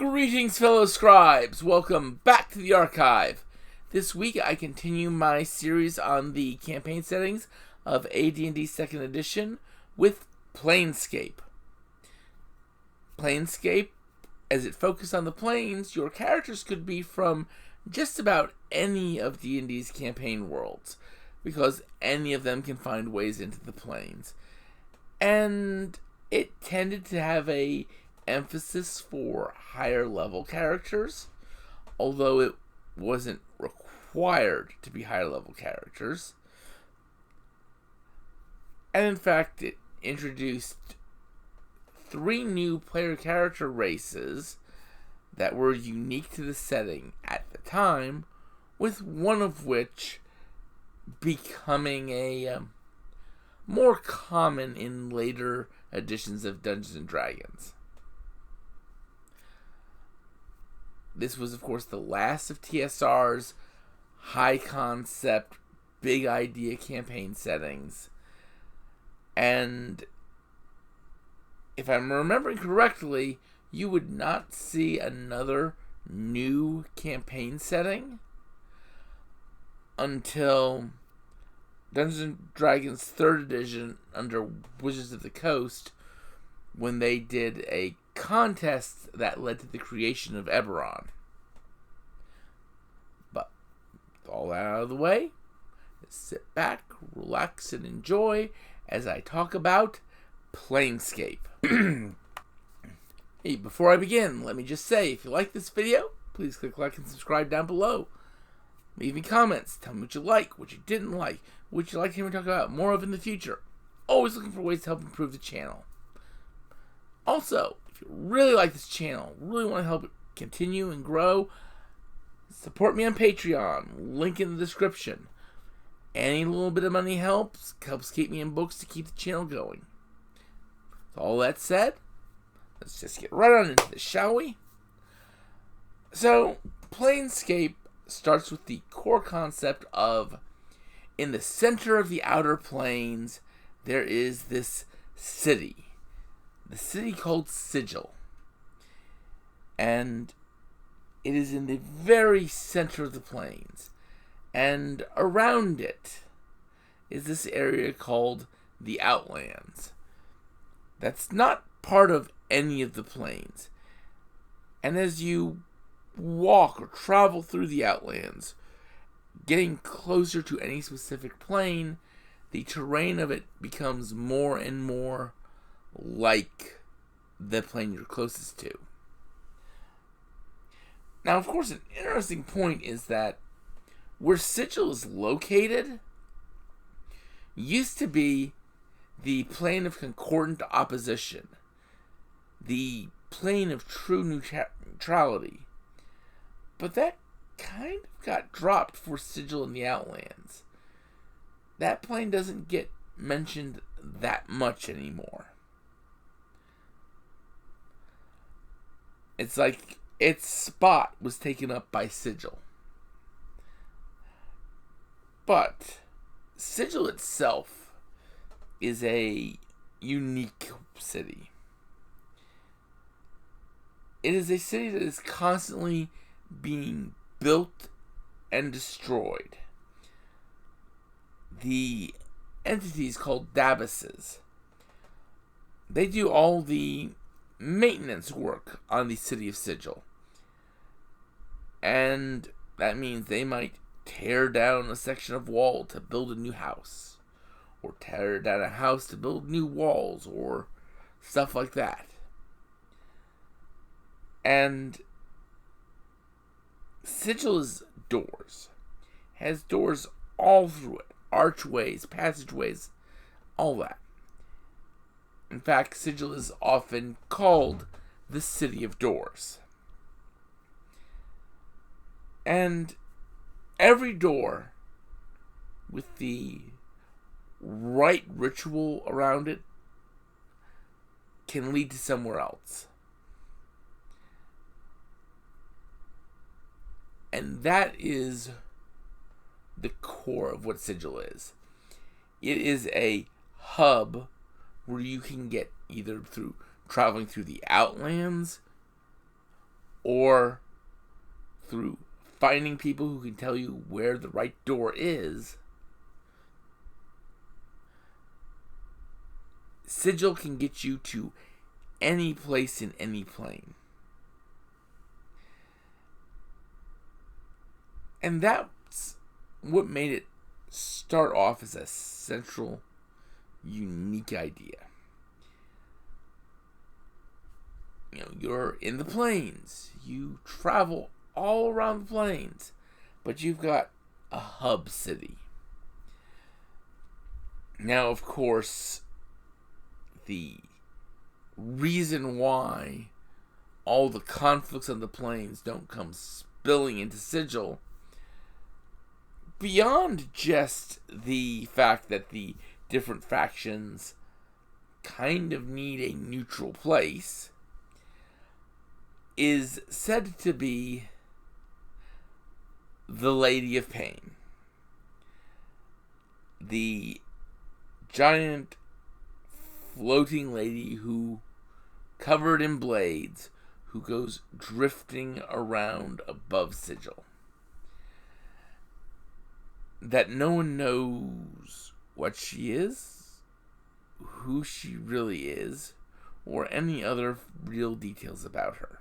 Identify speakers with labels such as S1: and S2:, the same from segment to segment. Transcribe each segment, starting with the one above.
S1: Greetings, fellow scribes! Welcome back to the archive. This week I continue my series on the campaign settings of AD&D 2nd Edition with Planescape. Planescape, as it focused on the planes, your characters could be from just about any of D&D's campaign worlds, because any of them can find ways into the planes. And it tended to have a emphasis for higher level characters, although it wasn't required to be higher level characters. And in fact, it introduced 3 new player character races that were unique to the setting at the time, with one of which becoming a more common in later editions of Dungeons & Dragons. This was, of course, the last of TSR's high concept, big idea campaign settings. And if I'm remembering correctly, you would not see another new campaign setting until Dungeons & Dragons 3rd Edition under Wizards of the Coast, when they did a contest that led to the creation of Eberron. But with all that out of the way, sit back, relax, and enjoy as I talk about Planescape. Hey, before I begin, let me just say, if you like this video, please click like and subscribe down below. Leave me comments, tell me what you like, what you didn't like, what you'd like to hear me talk about more of in the future. Always looking for ways to help improve the channel. Also, if you really like this channel, really want to help it continue and grow, support me on Patreon, link in the description. Any little bit of money helps keep me in books to keep the channel going. With all that said, let's just get right on into this, shall we? So, Planescape starts with the core concept of, in the center of the Outer Planes, there is this city. The city called Sigil. And it is in the very center of the plains. And around it is this area called the Outlands. That's not part of any of the plains. And as you walk or travel through the Outlands, getting closer to any specific plane, the terrain of it becomes more and more like the plane you're closest to. Now, of course, an interesting point is that where Sigil is located used to be the plane of concordant opposition, the plane of true neutrality. But that kind of got dropped for Sigil in the Outlands. That plane doesn't get mentioned that much anymore. It's like its spot was taken up by Sigil. But Sigil itself is a unique city. It is a city that is constantly being built and destroyed. The entities called Dabases, they do all the maintenance work on the city of Sigil. And that means they might tear down a section of wall to build a new house, or tear down a house to build new walls, or stuff like that. And Sigil's doors has doors all through it, archways, passageways, all that. In fact, Sigil is often called the City of Doors. And every door with the right ritual around it can lead to somewhere else. And that is the core of what Sigil is. It is a hub where you can get either through traveling through the Outlands or through finding people who can tell you where the right door is, Sigil can get you to any place in any plane. And that's what made it start off as a central, unique idea. You're in the planes. You travel all around the planes. But you've got a hub city. Now, of course, the reason why all the conflicts on the planes don't come spilling into Sigil, beyond just the fact that the different factions kind of need a neutral place, is said to be the Lady of Pain. The giant floating lady who, covered in blades, who goes drifting around above Sigil. That no one knows what she is, who she really is, or any other real details about her.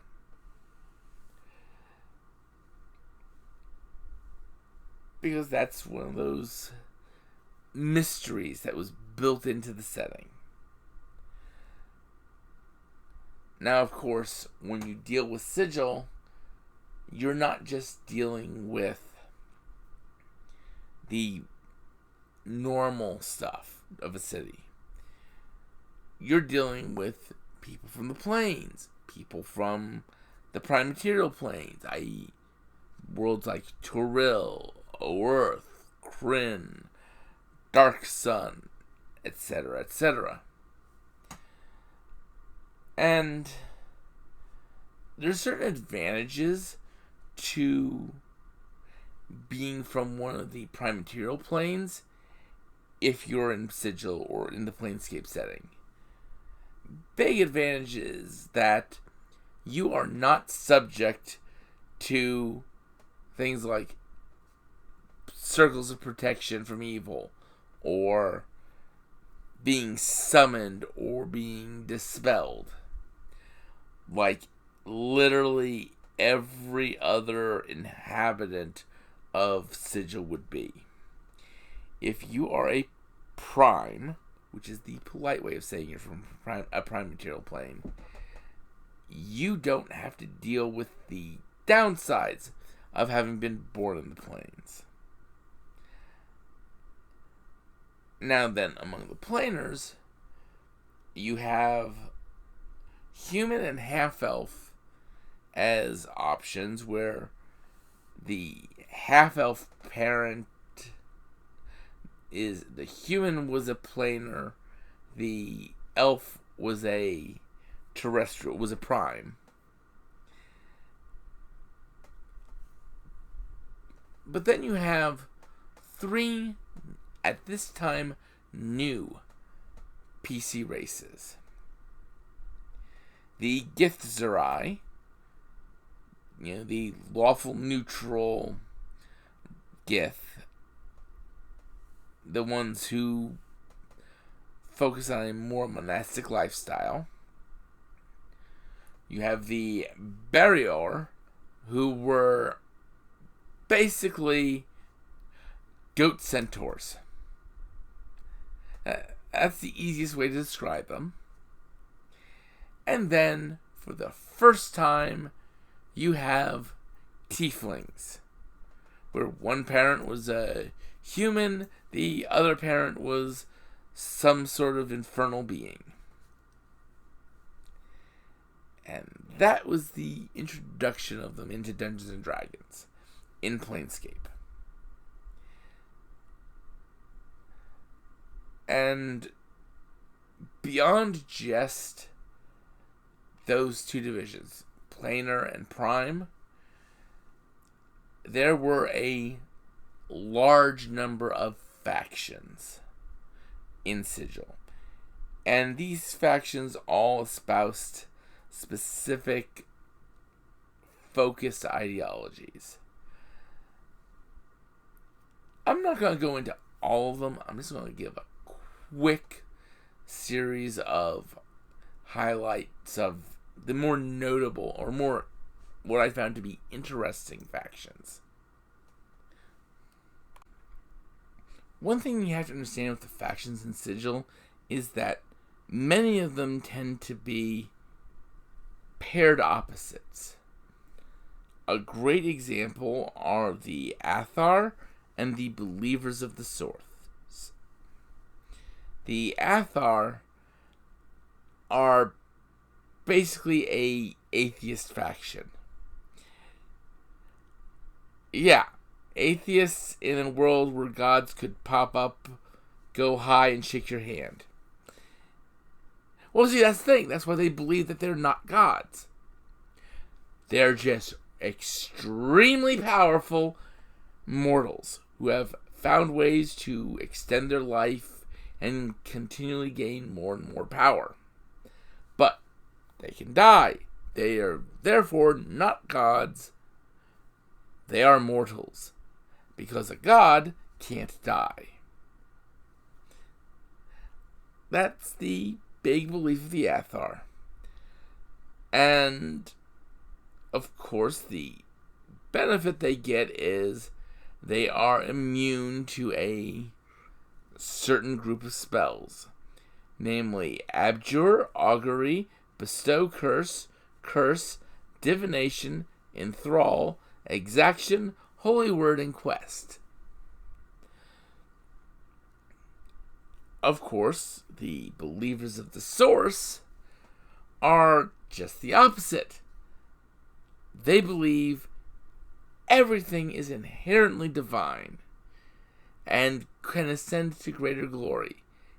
S1: Because that's one of those mysteries that was built into the setting. Now, of course, when you deal with Sigil, you're not just dealing with the normal stuff of a city. You're dealing with people from the planes, people from the prime material planes, i.e., worlds like Turil, Earth, Kryn, Dark Sun, etc., etc. And there's certain advantages to being from one of the prime material planes if you're in Sigil or in the Planescape setting. Big advantage is that you are not subject to things like circles of protection from evil, or being summoned or being dispelled, like literally every other inhabitant of Sigil would be. If you are a prime, which is the polite way of saying you're from a prime material plane, you don't have to deal with the downsides of having been born in the planes. Now then, among the planers, you have human and half-elf as options, where the half-elf parent is, the human was a planer, the elf was a terrestrial, was a prime. But then you have three, at this time, new PC races. The Githzerai, the lawful neutral Gith, the ones who focus on a more monastic lifestyle. You have the Barrior, who were basically goat centaurs. That's the easiest way to describe them. And then, for the first time, you have tieflings, where one parent was a human, the other parent was some sort of infernal being. And that was the introduction of them into Dungeons and Dragons in Planescape. And beyond just those two divisions, Planar and Prime, there were a large number of factions in Sigil. And these factions all espoused specific focused ideologies. I'm not going to go into all of them. I'm just going to give a quick series of highlights of the more notable, or more what I found to be interesting factions. One thing you have to understand with the factions in Sigil is that many of them tend to be paired opposites. A great example are the Athar and the Believers of the Source. The Athar are basically a atheist faction. Yeah, atheists in a world where gods could pop up, go high, and shake your hand. Well, see, that's the thing. That's why they believe that they're not gods. They're just extremely powerful mortals who have found ways to extend their life and continually gain more and more power. But they can die. They are therefore not gods. They are mortals, because a god can't die. That's the big belief of the Athar. And, of course, the benefit they get is they are immune to a certain group of spells. Namely, Abjure, Augury, Bestow Curse, Curse, Divination, Enthrall, Exaction, Holy Word, and Quest. Of course, the Believers of the Source are just the opposite. They believe everything is inherently divine and can ascend to greater glory,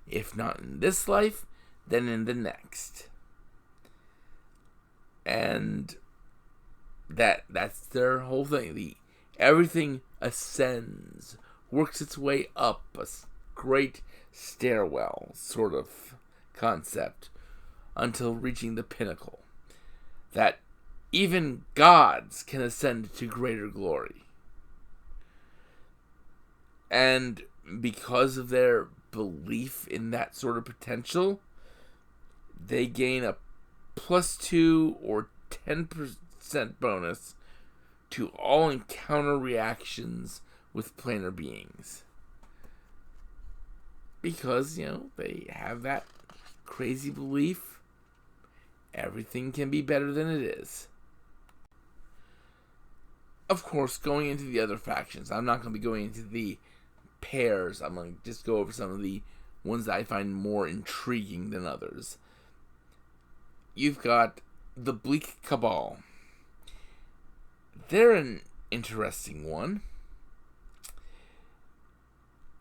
S1: if not in this life, then in the next. And that's their whole thing. Everything ascends, works its way up a great stairwell sort of concept until reaching the pinnacle. That even gods can ascend to greater glory. And because of their belief in that sort of potential, they gain a +2 or 10% bonus to all encounter reactions with planar beings. Because, they have that crazy belief everything can be better than it is. Of course, going into the other factions, I'm not going to be going into the pairs. I'm going to just go over some of the ones that I find more intriguing than others. You've got the Bleak Cabal. They're an interesting one.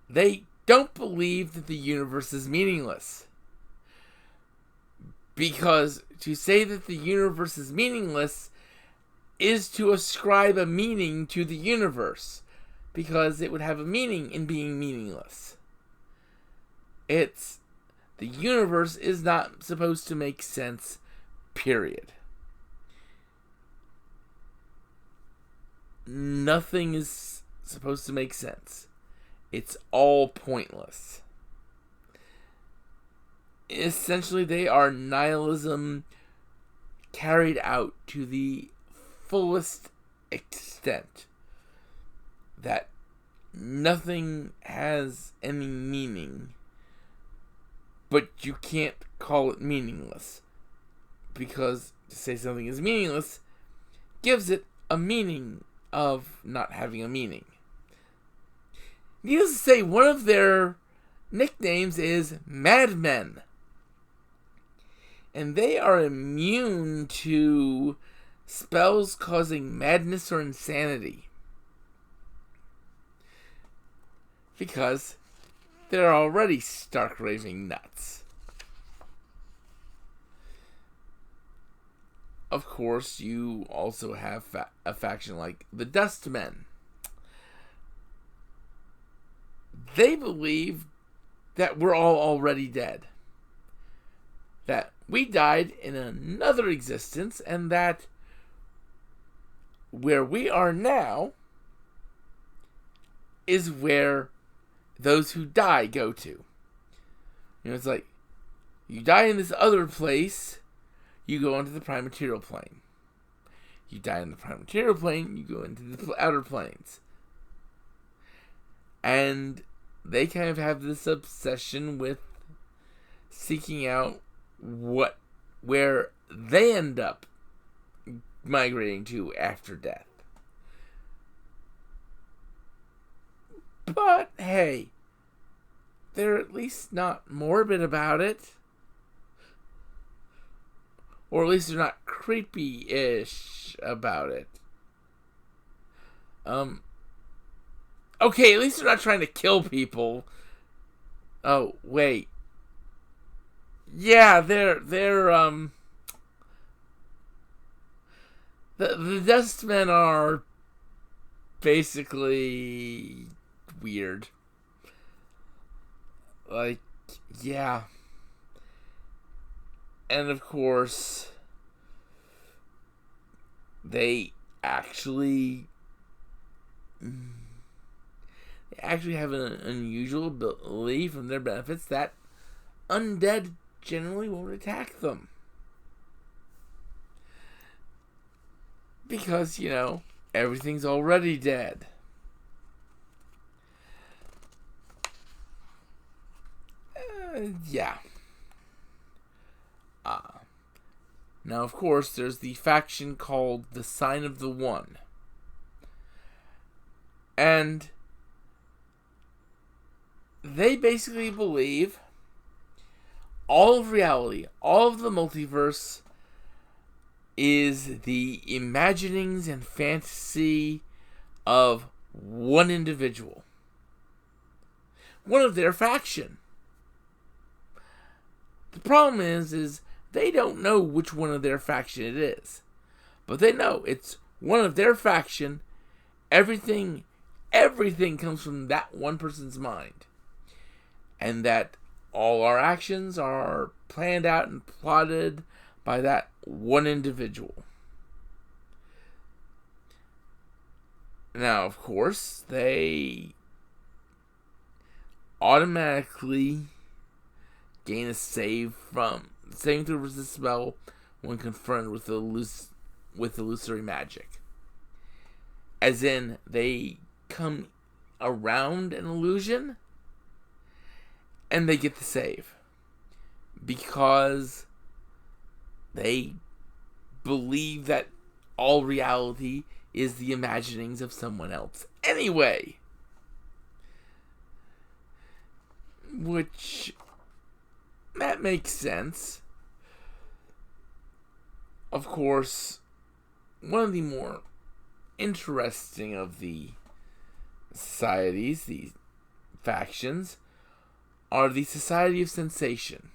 S1: They don't believe that the universe is meaningless. Because to say that the universe is meaningless is to ascribe a meaning to the universe. Because it would have a meaning in being meaningless. The universe is not supposed to make sense, period. Nothing is supposed to make sense. It's all pointless. Essentially, they are nihilism carried out to the fullest extent. That nothing has any meaning, but you can't call it meaningless. Because to say something is meaningless gives it a meaning of not having a meaning. Needless to say, one of their nicknames is Madmen. And they are immune to spells causing madness or insanity. Because they're already stark raving nuts. Of course, you also have a faction like the Dustmen. They believe that we're all already dead. That we died in another existence, and that where we are now is where those who die go to. It's like, you die in this other place, you go into the prime material plane. You die in the prime material plane, you go into the outer planes. And they kind of have this obsession with seeking out where they end up migrating to after death. But hey, they're at least not morbid about it. Or at least they're not creepy-ish about it. Okay, at least they're not trying to kill people. Oh, wait. Yeah, they're the Dustmen are basically weird. Like, yeah. And of course, they actually have an unusual ability from their benefits that undead generally won't attack them. Because, everything's already dead. Yeah. Now, of course, there's the faction called the Sign of the One. And they basically believe all of reality, all of the multiverse, is the imaginings and fantasy of one individual. One of their faction. The problem is they don't know which one of their faction it is. But they know it's one of their faction. Everything comes from that one person's mind. And that all our actions are planned out and plotted by that one individual. Now, of course, they automatically gain a save to resist spell when confronted with illusory magic. As in, they come around an illusion and they get the save. Because they believe that all reality is the imaginings of someone else anyway. Which, that makes sense. Of course, one of the more interesting of the societies, the factions, are the Society of Sensation.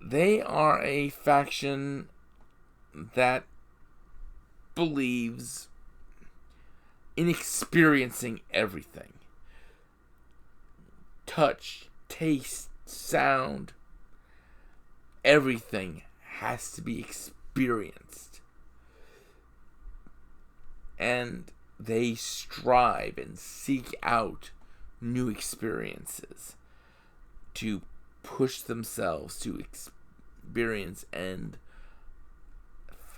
S1: They are a faction that believes in experiencing everything. Touch, taste, sound, everything has to be experienced. And they strive and seek out new experiences to push themselves to experience and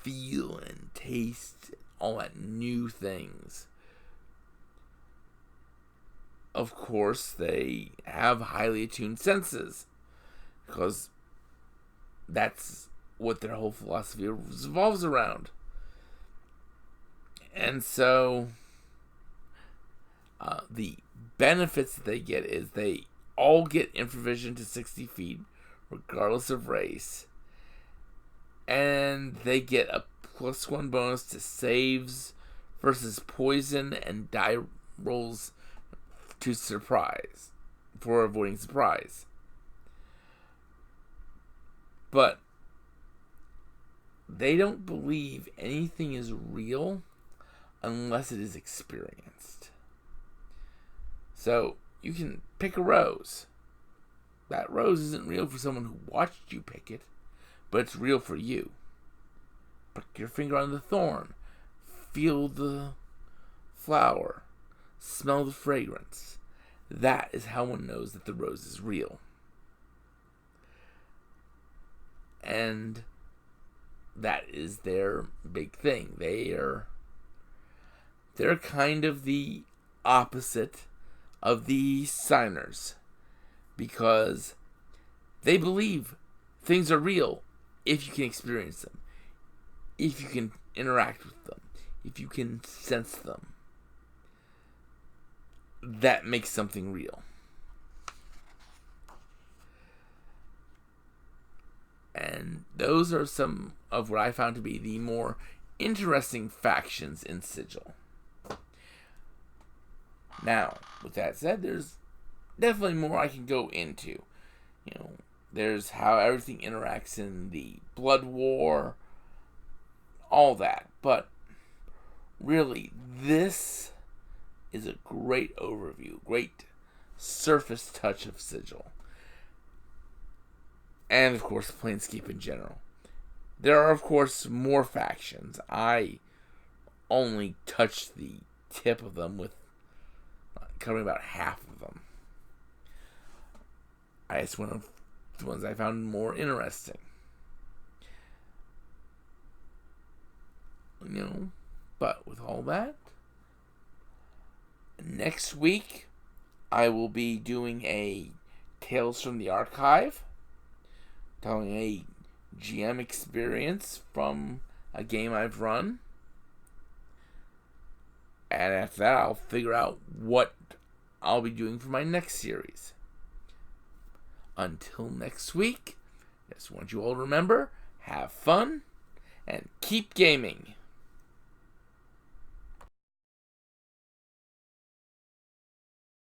S1: feel and taste all that new things. Of course, they have highly attuned senses, because that's what their whole philosophy revolves around. And so, the benefits that they get is they all get infravision to 60 feet, regardless of race. And they get a +1 bonus to saves versus poison and die rolls to surprise, for avoiding surprise. But they don't believe anything is real unless it is experienced. So you can pick a rose. That rose isn't real for someone who watched you pick it, but it's real for you. Put your finger on the thorn. Feel the flower. Smell the fragrance. That is how one knows that the rose is real. And that is their big thing. They're kind of the opposite of the signers, because they believe things are real if you can experience them, if you can interact with them, if you can sense them. That makes something real. And those are some of what I found to be the more interesting factions in Sigil. Now, with that said, there's definitely more I can go into. There's how everything interacts in the Blood War, all that. But really, this is a great overview, great surface touch of Sigil. And, of course, Planescape in general. There are, of course, more factions. I only touched the tip of them, with covering about half of them. It's one of the ones I found more interesting. But with all that, next week I will be doing a Tales from the Archive, telling a GM experience from a game I've run. And after that, I'll figure out what I'll be doing for my next series. Until next week, I just want you all to remember, have fun, and keep gaming.